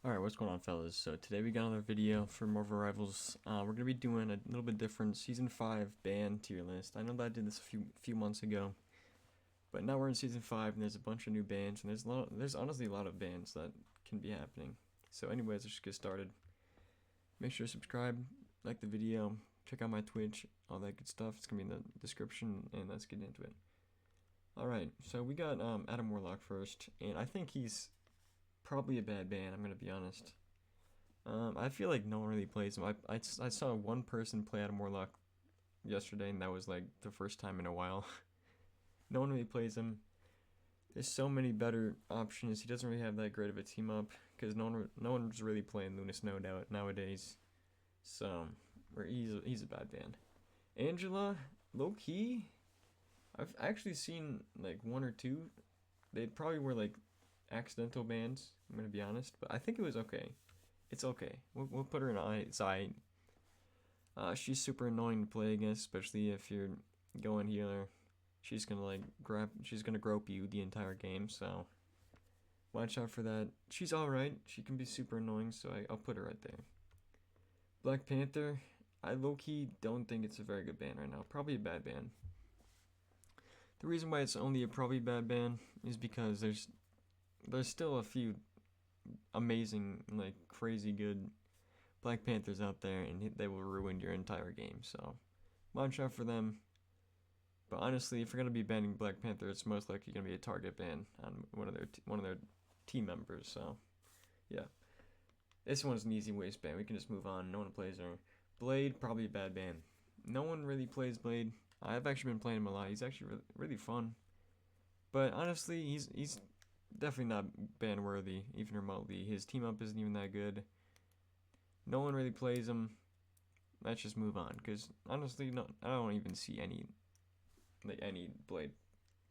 Alright, what's going on, fellas? So today we got another video for Marvel Rivals. We're going to be doing a little bit different Season 5 band tier list. I know that I did this a few months ago, but now we're in Season 5 and there's a bunch of new bands, and there's honestly a lot of bands that can be happening. So anyways, let's just get started. Make sure to subscribe, like the video, check out my Twitch, all that good stuff. It's going to be in the description, and let's get into it. Alright, so we got Adam Warlock first, and I think he's probably a bad band, I'm gonna be honest. I feel like no one really plays him. I saw one person play Adam Warlock yesterday, and that was like the first time in a while. No one really plays him. There's so many better options. He doesn't really have that great of a team up because no one's really playing Luna Snow nowadays. So, he's a bad band. Angela, low key, I've actually seen like one or two. They probably were like accidental bans, I'm gonna be honest, but I think it was okay. It's okay. We'll put her in I. It's I. She's super annoying to play against, especially if you're going healer. She's gonna she's gonna grope you the entire game, so watch out for that. She's alright. She can be super annoying, so I'll put her right there. Black Panther, I low-key don't think it's a very good band right now. Probably a bad band. The reason why it's only a probably bad band is because there's still a few amazing, like crazy good Black Panthers out there, and they will ruin your entire game. So watch out for them. But honestly, if you're gonna be banning Black Panther, it's most likely gonna be a target ban on one of their team members. So yeah, this one's an easy waste ban. We can just move on. No one plays her. Blade, probably a bad ban. No one really plays Blade. I've actually been playing him a lot. He's actually really fun. But honestly, he's definitely not ban worthy, even remotely. His team up isn't even that good. No one really plays him. Let's just move on, because honestly, no, I don't even see any Blade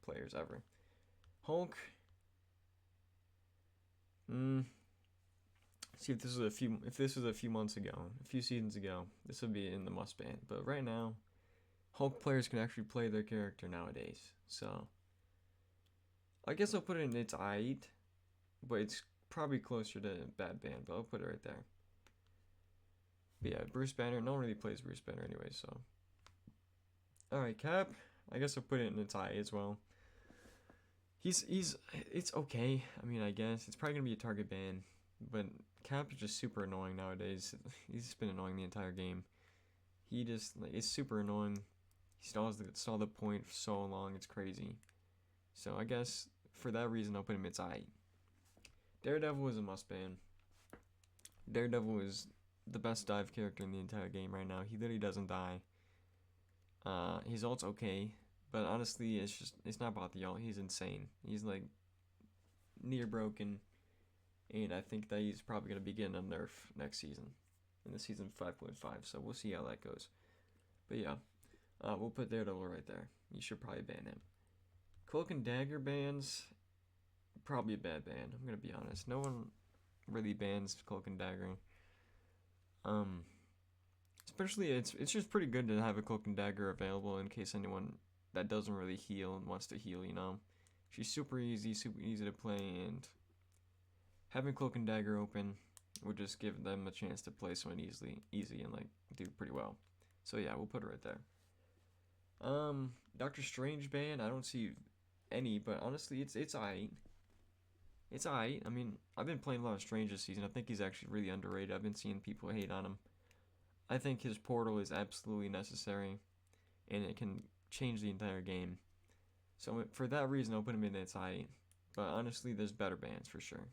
players ever. Hulk. See, if this was a few months ago, a few seasons ago, this would be in the must ban. But right now, Hulk players can actually play their character nowadays. So I guess I'll put it in its aight, but it's probably closer to bad band, but I'll put it right there. But yeah, Bruce Banner, no one really plays Bruce Banner anyway, so. Alright, Cap, I guess I'll put it in its eye as well. It's okay, I mean, I guess. It's probably gonna be a target ban, but Cap is just super annoying nowadays. He's just been annoying the entire game. He just, like, it's super annoying. He stalled the point for so long, it's crazy. So I guess for that reason, I'll put him its eye. Daredevil is a must ban. Daredevil is the best dive character in the entire game right now. He literally doesn't die. His ult's okay, but honestly, it's not about the ult. He's insane. He's like near broken, and I think that he's probably gonna be getting a nerf next season, in the season 5.5. So we'll see how that goes. But yeah, we'll put Daredevil right there. You should probably ban him. Cloak and Dagger bans, probably a bad ban. I'm gonna be honest. No one really bans Cloak and Dagger. Especially it's just pretty good to have a Cloak and Dagger available in case anyone that doesn't really heal and wants to heal. You know, she's super easy to play, and having Cloak and Dagger open would just give them a chance to play someone easy and like do pretty well. So yeah, we'll put it right there. Doctor Strange ban, I don't see any, but honestly, it's aight. It's aight. I mean, I've been playing a lot of Strange this season. I think he's actually really underrated. I've been seeing people hate on him. I think his portal is absolutely necessary, and it can change the entire game. So for that reason, I'll put him in its aight. But honestly, there's better bans for sure.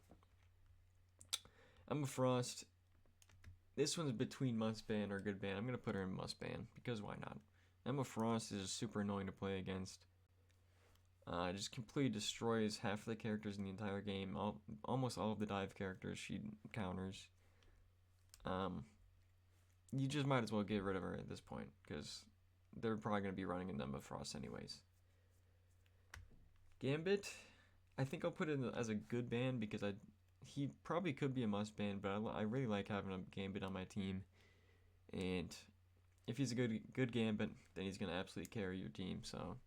Emma Frost. This one's between must ban or good ban. I'm gonna put her in must ban because why not? Emma Frost is super annoying to play against. Just completely destroys half of the characters in the entire game. Almost all of the dive characters she counters. You just might as well get rid of her at this point, because they're probably going to be running in Emma Frost anyways. Gambit, I think I'll put it as a good ban because he probably could be a must ban, but I really like having a Gambit on my team. And if he's a good Gambit, then he's going to absolutely carry your team. So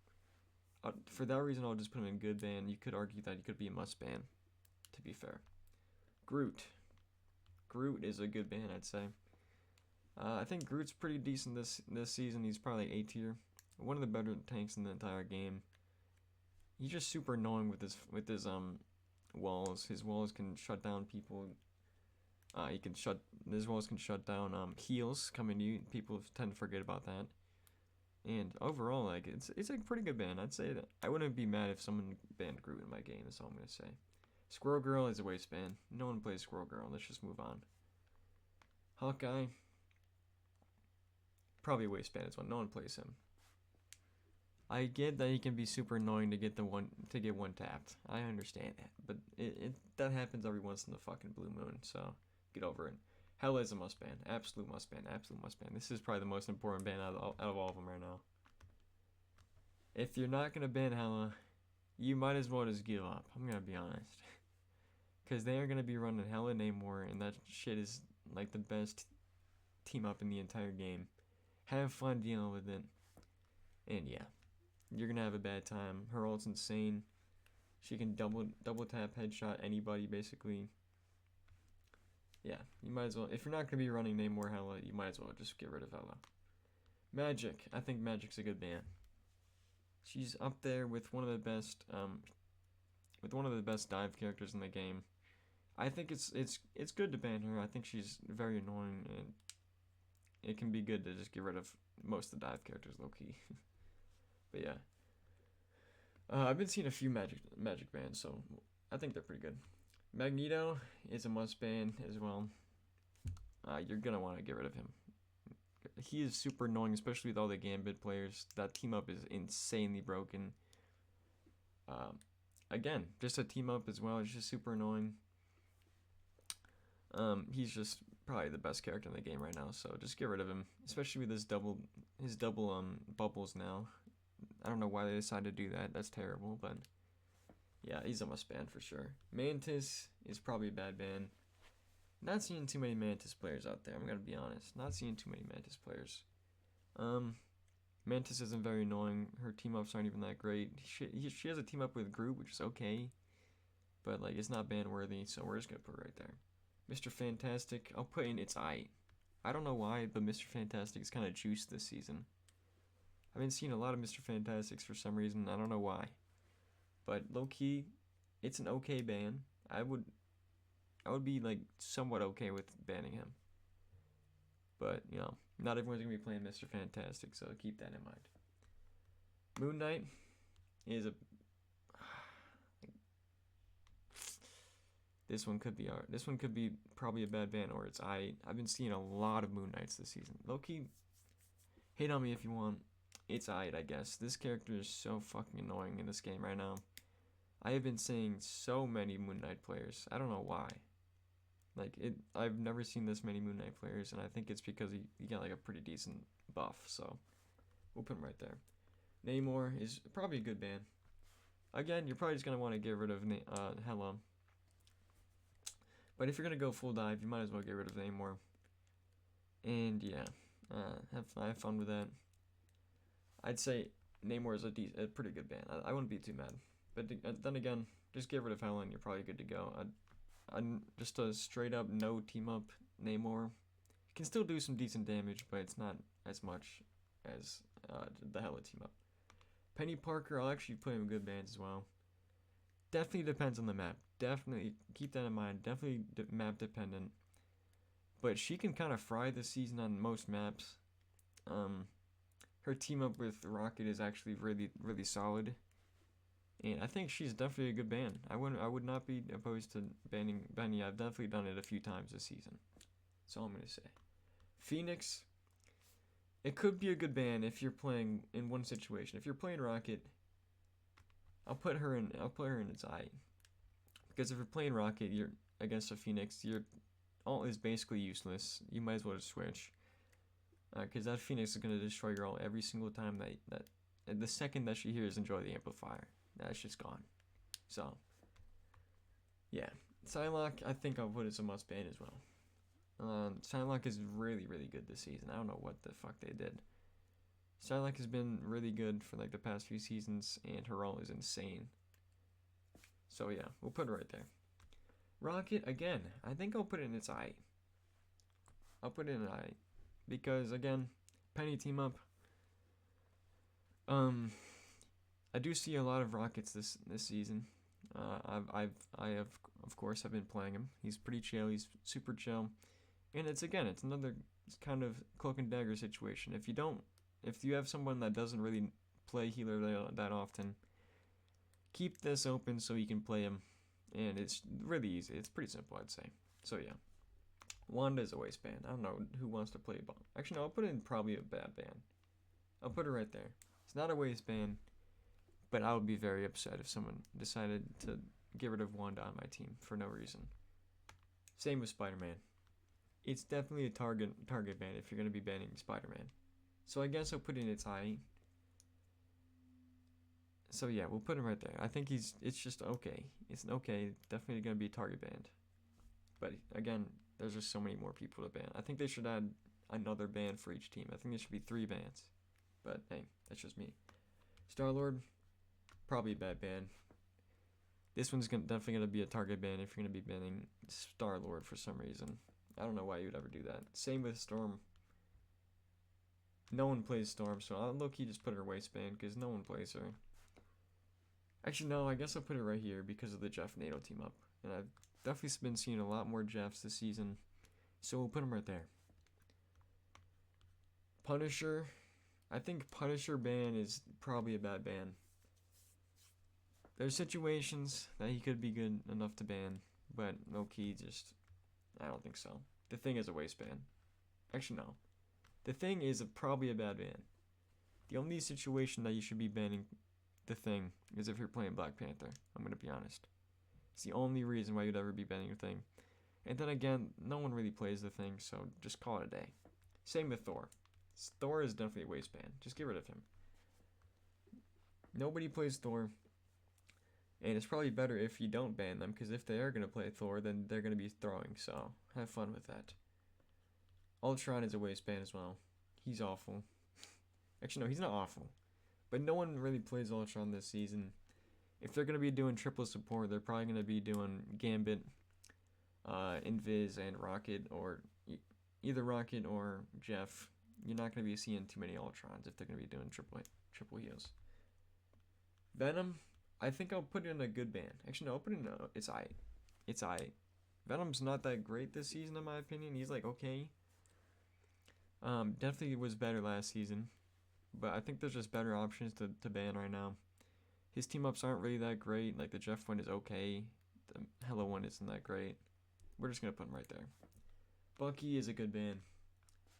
for that reason, I'll just put him in good ban. You could argue that he could be a must ban, to be fair. Groot. Groot is a good ban, I'd say. I think Groot's pretty decent this season. He's probably like A tier, one of the better tanks in the entire game. He's just super annoying with his walls. His walls can shut down people. His walls can shut down heals coming to you. People tend to forget about that. And overall, like it's a pretty good ban. I'd say that I wouldn't be mad if someone banned Groot in my game. That's all I'm gonna say. Squirrel Girl is a waste ban. No one plays Squirrel Girl. Let's just move on. Hawkeye, probably a waste ban as well. No one plays him. I get that he can be super annoying to get one tapped. I understand that, but that happens every once in the fucking blue moon. So get over it. Hela is a must ban. Absolute must ban. Absolute must ban. This is probably the most important ban out of all of them right now. If you're not gonna ban Hela, you might as well just give up. I'm gonna be honest. Because they are going to be running Hela Namor, and that shit is like the best team up in the entire game. Have fun dealing with it. And yeah, you're going to have a bad time. Her ult's insane. She can double tap headshot anybody, basically. Yeah, you might as well. If you're not going to be running Namor Hela, you might as well just get rid of Hela. Magic. I think Magic's a good ban. She's up there with one of the best dive characters in the game. I think it's good to ban her. I think she's very annoying, and it can be good to just get rid of most of the dive characters low key. But yeah, I've been seeing a few magic bans, so I think they're pretty good. Magneto is a must ban as well. You're gonna want to get rid of him. He is super annoying, especially with all the Gambit players. That team up is insanely broken. Again, just a team up as well. It's just super annoying. He's just probably the best character in the game right now, so just get rid of him. Especially with his double bubbles now. I don't know why they decided to do that. That's terrible, but yeah, he's a must ban for sure. Mantis is probably a bad ban. Not seeing too many Mantis players out there. I'm gonna be honest. Not seeing too many Mantis players. Mantis isn't very annoying. Her team ups aren't even that great. She has a team up with Groot, which is okay, but like it's not ban worthy, so we're just gonna put it right there. Mr. Fantastic, I'll put in its eye. I don't know why, but Mr. Fantastic is kind of juiced this season. I've been seeing a lot of Mr. Fantastics for some reason. I don't know why, but low key, it's an okay ban. I would be like somewhat okay with banning him, but you know, not everyone's gonna be playing Mr. Fantastic, so keep that in mind. Moon Knight is a This one could be probably a bad ban, or it's I've been seeing a lot of Moon Knights this season. Low-key, hate on me if you want. It's I guess. This character is so fucking annoying in this game right now. I have been seeing so many Moon Knight players. I don't know why. I've never seen this many Moon Knight players, and I think it's because he got like a pretty decent buff, so we'll put him right there. Namor is probably a good ban. Again, you're probably just going to want to get rid of Hela. But if you're going to go full dive, you might as well get rid of Namor. And yeah, have fun with that. I'd say Namor is a pretty good ban. I wouldn't be too mad. But then again, just get rid of Hela and you're probably good to go. Just a straight up no team up Namor. You can still do some decent damage, but it's not as much as the Hela team up. Penny Parker, I'll actually put him in good bans as well. Definitely depends on the map. Definitely keep that in mind. Definitely map dependent. But she can kind of fry this season on most maps. Her team up with Rocket is actually really solid. And I think she's definitely a good ban. I would not be opposed to banning Benny. I've definitely done it a few times this season. That's all I'm gonna say. Phoenix, it could be a good ban if you're playing in one situation. If you're playing Rocket, I'll put her in its eye. Because if you're playing Rocket, you're against a Phoenix, your ult is basically useless. You might as well just switch. Because that Phoenix is gonna destroy your ult every single time that the second that she hears Enjoy the Amplifier. That's just gone. So, yeah. Psylocke, I think I'll put as a must ban as well. Psylocke is really good this season. I don't know what the fuck they did. Psylocke has been really good for like the past few seasons, and her ult is insane. So yeah, we'll put it right there. Rocket, again, I think I'll put it in its eye. I'll put it in I, because again, Penny team up. I do see a lot of Rockets this season. I have of course I've been playing him. He's pretty chill. He's super chill, and it's another kind of cloak and dagger situation. If you have someone that doesn't really play healer that often, keep this open so you can play him, and it's really easy. It's pretty simple, I'd say. So yeah, Wanda is a waistband. I don't know who wants to play ball. Actually, no, I'll put it in probably a bad band. I'll put it right there. It's not a waistband, but I would be very upset if someone decided to get rid of Wanda on my team for no reason. Same with Spider-Man. It's definitely a target ban if you're going to be banning Spider-Man. So I guess I'll put in its I. So yeah, we'll put him right there. I think it's just okay. It's okay. Definitely going to be target banned. But again, there's just so many more people to ban. I think they should add another ban for each team. I think there should be 3 bans. But hey, that's just me. Star-Lord, probably a bad ban. This one's definitely going to be a target ban if you're going to be banning Star-Lord for some reason. I don't know why you would ever do that. Same with Storm. No one plays Storm, so I'll low-key just put her waistband because no one plays her. Actually, no, I guess I'll put it right here because of the Jeff NATO team up. And I've definitely been seeing a lot more Jeffs this season, so we'll put him right there. Punisher. I think Punisher ban is probably a bad ban. There's situations that he could be good enough to ban, but low-key just, I don't think so. The Thing is a waistband. Actually, no. The Thing is probably a bad ban. The only situation that you should be banning The Thing is if you're playing Black Panther. I'm going to be honest. It's the only reason why you'd ever be banning The Thing. And then again, no one really plays The Thing, so just call it a day. Same with Thor. Thor is definitely a waistband. Just get rid of him. Nobody plays Thor. And it's probably better if you don't ban them, because if they are going to play Thor, then they're going to be throwing, so have fun with that. Ultron is a waistband as well. He's awful. Actually, no, he's not awful. But no one really plays Ultron this season. If they're going to be doing triple support, they're probably going to be doing Gambit, Invis, and Rocket, or either Rocket or Jeff. You're not going to be seeing too many Ultrons if they're going to be doing triple heals. Venom, I think I'll put in a good ban. Actually, no, I'll put in it's I. Venom's not that great this season, in my opinion. He's like okay. Definitely was better last season, but I think there's just better options to ban right now. His team ups aren't really that great. Like the Jeff one is okay. The Hello one isn't that great. We're just gonna put him right there. Bucky is a good ban.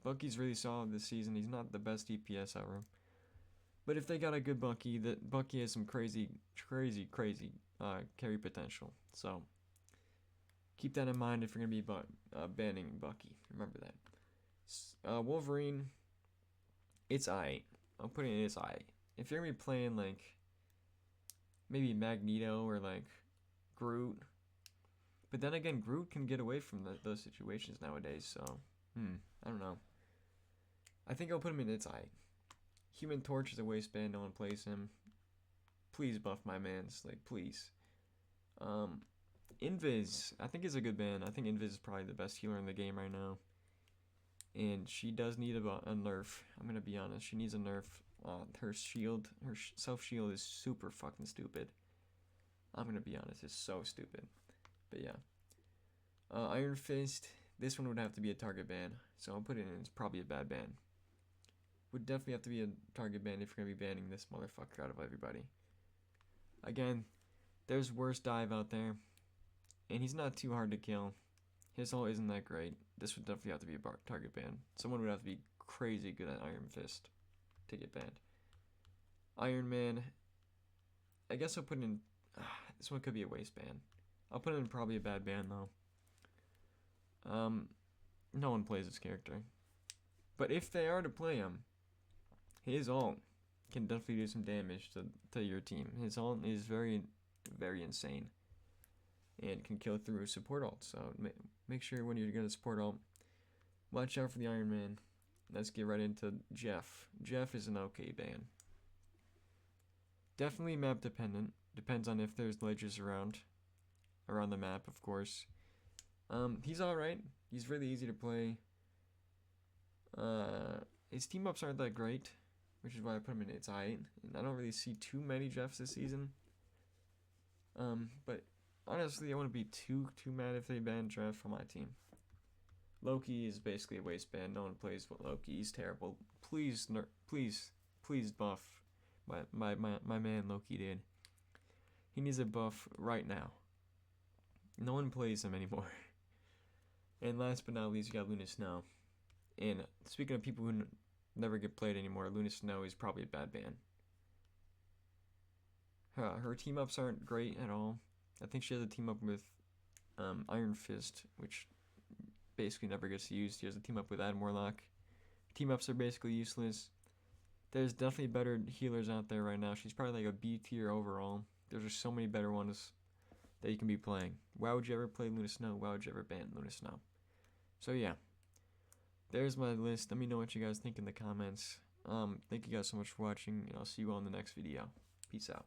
Bucky's really solid this season. He's not the best DPS ever. But if they got a good Bucky, that Bucky has some crazy carry potential. So keep that in mind if you're gonna be banning Bucky. Remember that. Wolverine, it's I. I'm putting it as I. If you're gonna be playing like maybe Magneto or like Groot, but then again, Groot can get away from those situations nowadays. So I don't know. I think I'll put him in its I. Human Torch is a waistband. No one plays him. Please buff my mans, like please. Invis, I think is a good ban. I think Invis is probably the best healer in the game right now. And she does need a nerf. I'm gonna be honest. She needs a nerf. Her shield, her self shield is super fucking stupid. I'm gonna be honest. It's so stupid. But yeah. Iron Fist. This one would have to be a target ban. So I'll put it in. It's probably a bad ban. Would definitely have to be a target ban if you're gonna be banning this motherfucker out of everybody. Again, there's worse dive out there, and he's not too hard to kill. His ult isn't that great. This would definitely have to be a target ban. Someone would have to be crazy good at Iron Fist to get banned. Iron Man, I guess I'll put in. This one could be a waistband. I'll put in probably a bad ban though. No one plays this character, but if they are to play him, his ult can definitely do some damage to your team. His ult is very, very insane, and can kill through support ult. So make sure when you're gonna support ult, watch out for the Iron Man. Let's get right into Jeff. Jeff is an okay ban. Definitely map dependent. Depends on if there's ledges around the map, of course. He's alright. He's really easy to play. His team ups aren't that great, which is why I put him in its eye. And I don't really see too many drafts this season. But honestly, I wouldn't be too mad if they banned draft from my team. Loki is basically a waistband. No one plays with Loki. He's terrible. Please buff my man Loki, dude. He needs a buff right now. No one plays him anymore. And last but not least, you got Luna Snow. And speaking of people who never get played anymore, Luna Snow is probably a bad ban. Her team ups aren't great at all. I think she has a team up with Iron Fist, which basically never gets used. She has a team up with Adam Warlock. Team ups are basically useless. There's definitely better healers out there right now. She's probably like a B tier overall. There's just so many better ones that you can be playing. Why would you ever play Luna Snow? Why would you ever ban Luna Snow? So yeah, there's my list. Let me know what you guys think in the comments. Thank you guys so much for watching, and I'll see you all in the next video. Peace out.